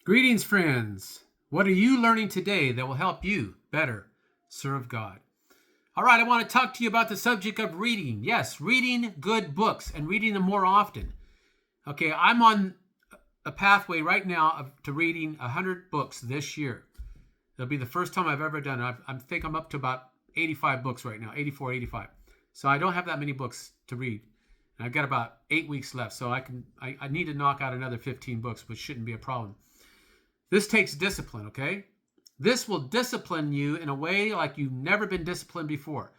Greetings, friends. What are you learning today that will help you better serve God? All right, I want to talk to you about the subject of reading. Yes, reading good books and reading them more often. Okay, I'm on a pathway right now to reading 100 books this year. It'll be the first time I've ever done it. I think I'm up to about 85 books right now, 84, 85. So I don't have that many books to read. And I've got about 8 weeks left, so I need to knock out another 15 books, which shouldn't be a problem. This takes discipline, okay? This will discipline you in a way like you've never been disciplined before.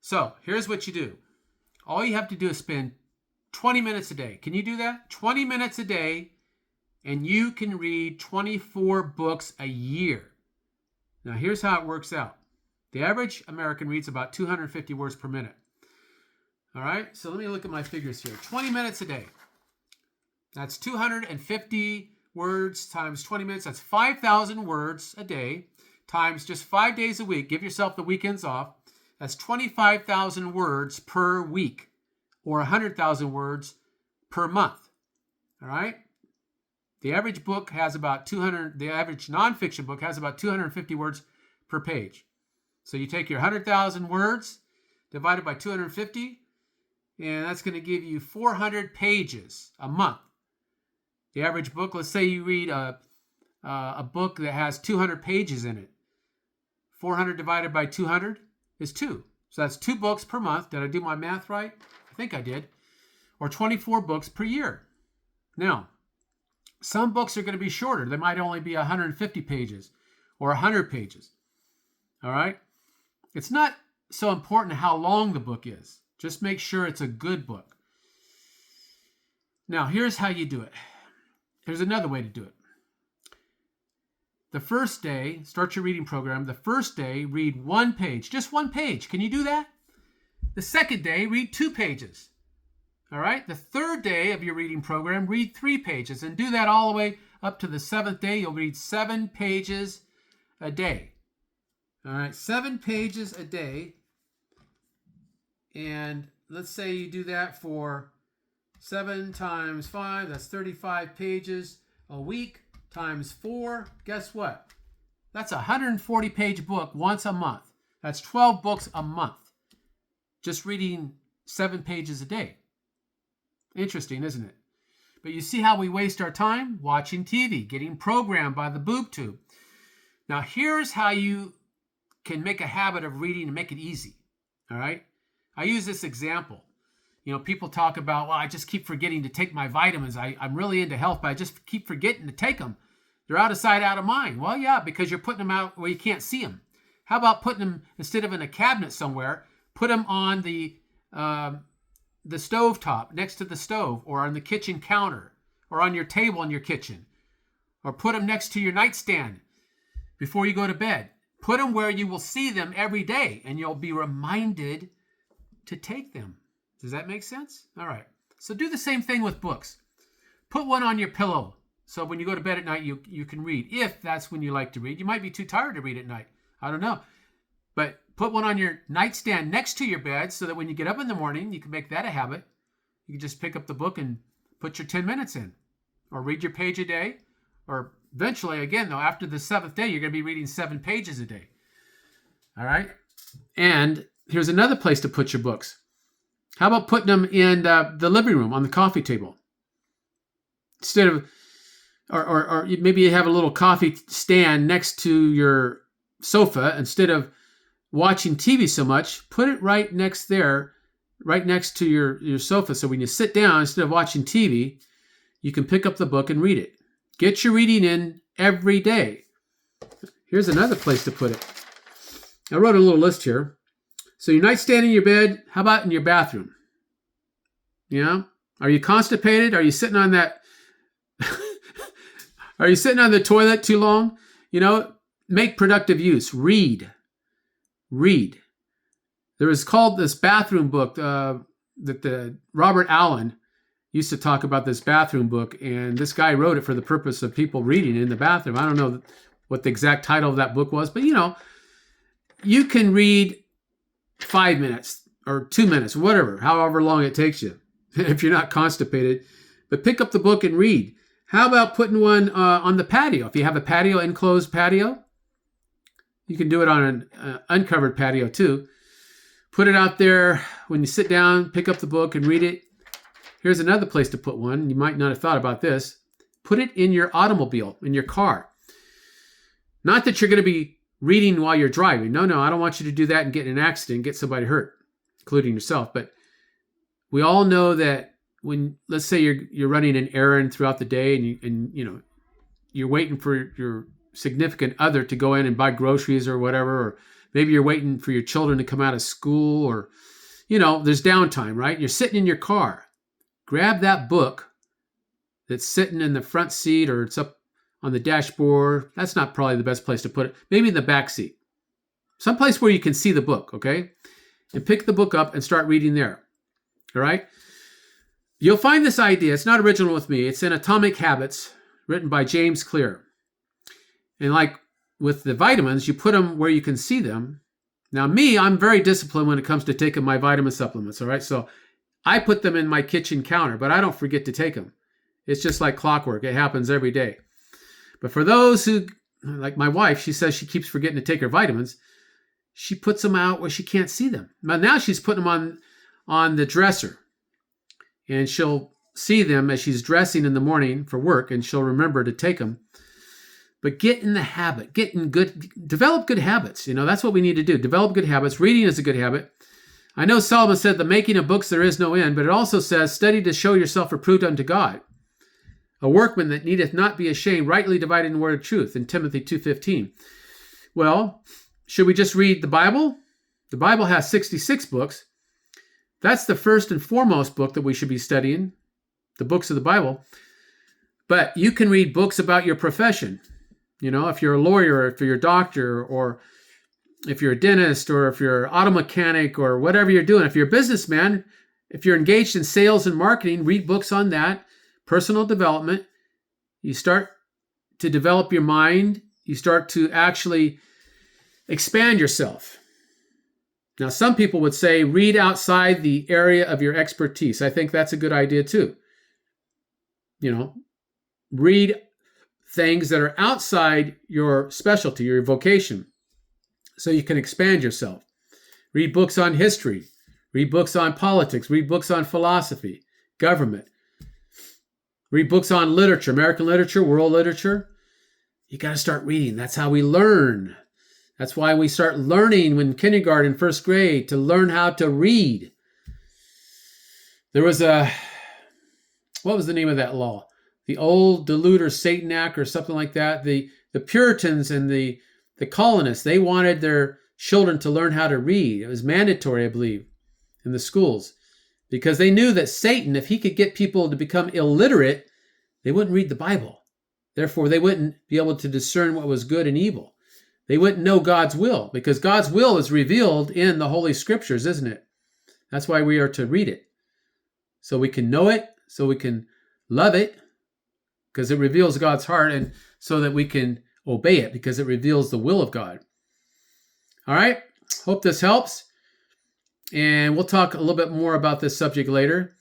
So here's what you do. All you have to do is spend 20 minutes a day. Can you do that? 20 minutes a day, and you can read 24 books a year. Now here's how it works out. The average American reads about 250 words per minute. All right, so let me look at my figures here. 20 minutes a day. That's 250 words times 20 minutes. That's 5,000 words a day times just 5 days a week. Give yourself the weekends off. That's 25,000 words per week, or 100,000 words per month. All right? The average book has about 200, the average nonfiction book has about 250 words per page. So you take your 100,000 words divided by 250, and that's going to give you 400 pages a month. The average book, let's say you read a book that has 200 pages in it. 400 divided by 200 is 2. So that's 2 books per month. Did I do my math right? I think I did. Or 24 books per year. Now, some books are going to be shorter. They might only be 150 pages or 100 pages. All right? It's not so important how long the book is. Just make sure it's a good book. Now, here's how you do it. Here's another way to do it. The first day, start your reading program. The first day, read 1 page, just 1 page. Can you do that? The second day, read 2 pages. All right? The third day of your reading program, read 3 pages, and do that all the way up to the 7th day. You'll read 7 pages a day. All right, 7 pages a day. And let's say you do that for 7 times 5, that's 35 pages a week, times 4. Guess what? That's a 140-page book once a month. That's 12 books a month. Just reading 7 pages a day. Interesting, isn't it? But you see how we waste our time? Watching TV, getting programmed by the boob tube. Now, here's how you can make a habit of reading and make it easy. All right? I use this example. You know, people talk about, well, I just keep forgetting to take my vitamins. I'm really into health, but I just keep forgetting to take them. They're out of sight, out of mind. Well, yeah, because you're putting them out where you can't see them. How about putting them, instead of in a cabinet somewhere, put them on the stove top, next to the stove, or on the kitchen counter, or on your table in your kitchen, or put them next to your nightstand before you go to bed. Put them where you will see them every day, and you'll be reminded to take them. Does that make sense? All right. So do the same thing with books. Put one on your pillow so when you go to bed at night, you can read, if that's when you like to read. You might be too tired to read at night. I don't know. But put one on your nightstand next to your bed so that when you get up in the morning, you can make that a habit. You can just pick up the book and put your 10 minutes in, or read your page a day, or eventually, again, though, after the 7th day, you're going to be reading 7 pages a day. All right? And here's another place to put your books. How about putting them in the living room on the coffee table? Instead of, or maybe you have a little coffee stand next to your sofa. Instead of watching TV so much, put it right next there, right next to your sofa. So when you sit down, instead of watching TV, you can pick up the book and read it. Get your reading in every day. Here's another place to put it. I wrote a little list here. So your nightstand in your bed, how about in your bathroom? You know, are you constipated? Are you sitting on that? Are you sitting on the toilet too long? You know, make productive use. Read. There is called this bathroom book that the Robert Allen used to talk about, this bathroom book, and this guy wrote it for the purpose of people reading in the bathroom. I don't know what the exact title of that book was, but you know, you can read 5 minutes or 2 minutes, whatever, however long it takes you, if you're not constipated. But pick up the book and read. How about putting one on the patio? If you have a patio, enclosed patio, you can do it on an uncovered patio too. Put it out there when you sit down, pick up the book and read it. Here's another place to put one. You might not have thought about this. Put it in your automobile, in your car. Not that you're going to be reading while you're driving. No, I don't want you to do that and get in an accident and get somebody hurt, including yourself. But we all know that when, let's say you're running an errand throughout the day and you're waiting for your significant other to go in and buy groceries or whatever, or maybe you're waiting for your children to come out of school, or there's downtime, right? You're sitting in your car. Grab that book that's sitting in the front seat, or it's up on the dashboard. That's not probably the best place to put it. Maybe in the back seat. Someplace where you can see the book, okay? And pick the book up and start reading there. All right? You'll find this idea. It's not original with me. It's in Atomic Habits, written by James Clear. And like with the vitamins, you put them where you can see them. Now me, I'm very disciplined when it comes to taking my vitamin supplements, all right? So I put them in my kitchen counter, but I don't forget to take them. It's just like clockwork. It happens every day. But for those who, like my wife, she says she keeps forgetting to take her vitamins. She puts them out where she can't see them. But now she's putting them on the dresser. And she'll see them as she's dressing in the morning for work, and she'll remember to take them. But get in the habit. Develop good habits. That's what we need to do. Develop good habits. Reading is a good habit. I know Solomon said, the making of books there is no end, but it also says, study to show yourself approved unto God, a workman that needeth not be ashamed, rightly dividing the word of truth, in Timothy 2:15. Well, should we just read the Bible? The Bible has 66 books. That's the first and foremost book that we should be studying, the books of the Bible. But you can read books about your profession. If you're a lawyer, or if you're a doctor, or if you're a dentist, or if you're an auto mechanic, or whatever you're doing. If you're a businessman, if you're engaged in sales and marketing, read books on that. Personal development. You start to develop your mind. You start to actually expand yourself. Now, some people would say read outside the area of your expertise. I think that's a good idea too. Read things that are outside your specialty, your vocation, so you can expand yourself. Read books on history. Read books on politics. Read books on philosophy, government. Read books on literature, American literature, world literature. You got to start reading. That's how we learn. That's why we start learning when kindergarten, first grade, to learn how to read. There was what was the name of that law? The Old Delude or Satan Act or something like that. The Puritans and the colonists, they wanted their children to learn how to read. It was mandatory, I believe, in the schools, because they knew that Satan, if he could get people to become illiterate, they wouldn't read the Bible. Therefore, they wouldn't be able to discern what was good and evil. They wouldn't know God's will, because God's will is revealed in the Holy Scriptures, isn't it? That's why we are to read it. So we can know it, so we can love it, because it reveals God's heart, and so that we can obey it, because it reveals the will of God. All right, hope this helps. And we'll talk a little bit more about this subject later.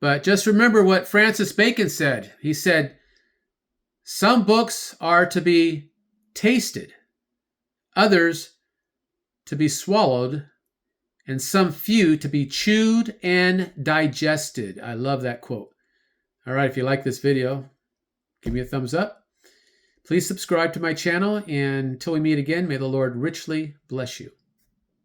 But just remember what Francis Bacon said. He said, some books are to be tasted, others to be swallowed, and some few to be chewed and digested. I love that quote. All right, if you like this video, give me a thumbs up. Please subscribe to my channel, and until we meet again, may the Lord richly bless you.